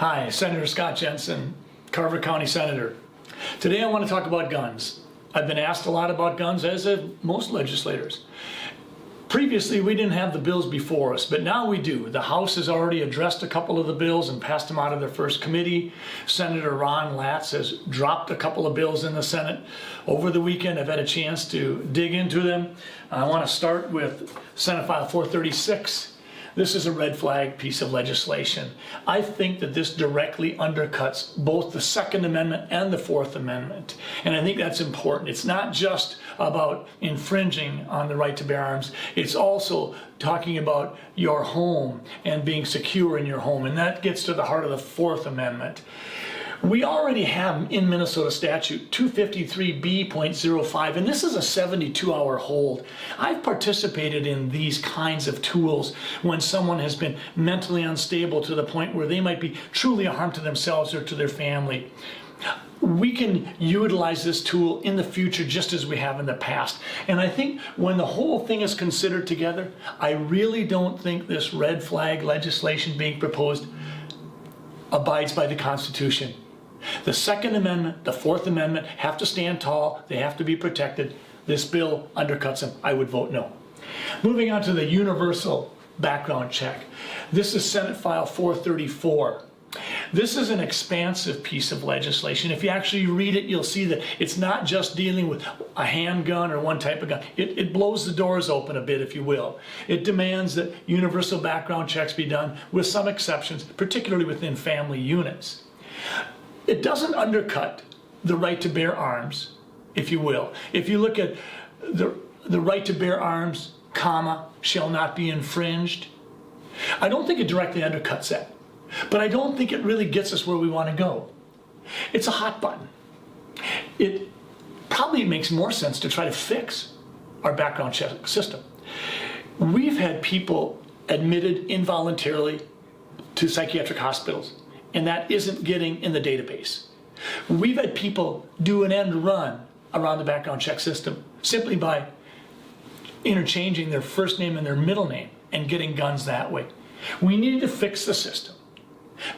Hi, Senator Scott Jensen, Carver County Senator. Today I want to talk about guns. I've been asked a lot about guns, as have most legislators. Previously, we didn't have the bills before us, but now we do. The House has already addressed a couple of the bills and passed them out of their first committee. Senator Ron Latz has dropped a couple of bills in the Senate. Over the weekend, I've had a chance to dig into them. I want to start with Senate File 436. This is a red flag piece of legislation. I think that this directly undercuts both the Second Amendment and the Fourth Amendment. And I think that's important. It's not just about infringing on the right to bear arms. It's also talking about your home and being secure in your home. And that gets to the heart of the Fourth Amendment. We already have in Minnesota statute 253B.05, and this is a 72-hour hold. I've participated in these kinds of tools when someone has been mentally unstable to the point where they might be truly a harm to themselves or to their family. We can utilize this tool in the future just as we have in the past. And I think when the whole thing is considered together, I really don't think this red flag legislation being proposed abides by the Constitution. The Second Amendment, the Fourth Amendment have to stand tall. They have to be protected. This bill undercuts them. I would vote no. Moving on to the universal background check. This is Senate File 434. This is an expansive piece of legislation. If you actually read it, you'll see that it's not just dealing with a handgun or one type of gun. It blows the doors open a bit, if you will. It demands that universal background checks be done with some exceptions, particularly within family units. It doesn't undercut the right to bear arms, if you will. If you look at the right to bear arms, comma, shall not be infringed, I don't think it directly undercuts that. But I don't think it really gets us where we want to go. It's a hot button. It probably makes more sense to try to fix our background check system. We've had people admitted involuntarily to psychiatric hospitals, and that isn't getting in the database. We've had people do an end run around the background check system simply by interchanging their first name and their middle name and getting guns that way. We need to fix the system.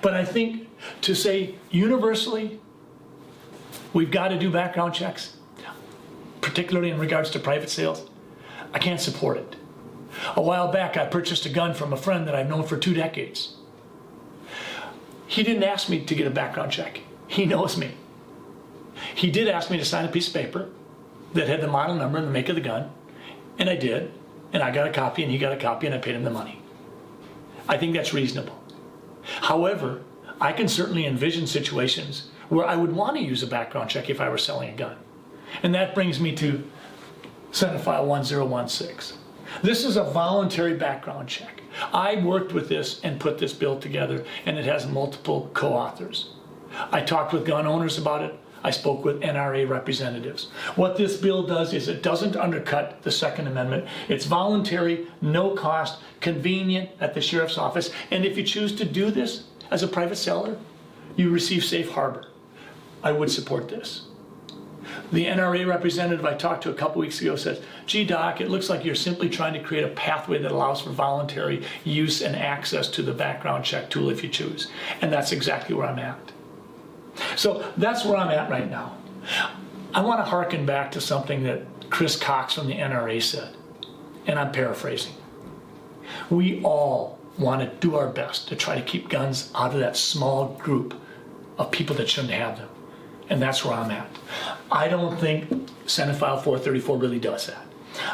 But I think to say universally, we've got to do background checks, particularly in regards to private sales, I can't support it. A while back, I purchased a gun from a friend that I've known for 2 decades. He didn't ask me to get a background check. He knows me. He did ask me to sign a piece of paper that had the model number and the make of the gun, and I did, and I got a copy, and he got a copy, and I paid him the money. I think that's reasonable. However, I can certainly envision situations where I would want to use a background check if I were selling a gun. And that brings me to Senate File 1016. This is a voluntary background check. I worked with this and put this bill together, and it has multiple co-authors. I talked with gun owners about it. I spoke with NRA representatives. What this bill does is it doesn't undercut the Second Amendment. It's voluntary, no cost, convenient at the sheriff's office. And if you choose to do this as a private seller, you receive safe harbor. I would support this. The NRA representative I talked to a couple weeks ago says, gee, Doc, it looks like you're simply trying to create a pathway that allows for voluntary use and access to the background check tool if you choose. And that's exactly where I'm at. So that's where I'm at right now. I want to hearken back to something that Chris Cox from the NRA said, and I'm paraphrasing. We all want to do our best to try to keep guns out of that small group of people that shouldn't have them. And that's where I'm at. I don't think Senate File 434 really does that.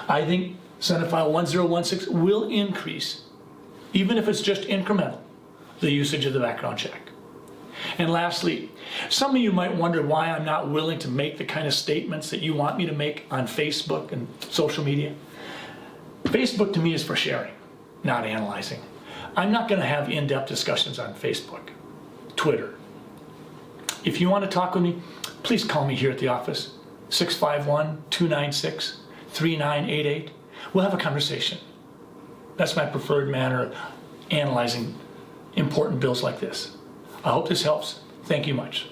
I think Senate File 1016 will increase, even if it's just incremental, the usage of the background check. And lastly, some of you might wonder why I'm not willing to make the kind of statements that you want me to make on Facebook and social media. Facebook to me is for sharing, not analyzing. I'm not going to have in-depth discussions on Facebook, Twitter. If you want to talk with me, please call me here at the office, 651-296-3988. We'll have a conversation. That's my preferred manner of analyzing important bills like this. I hope this helps. Thank you much.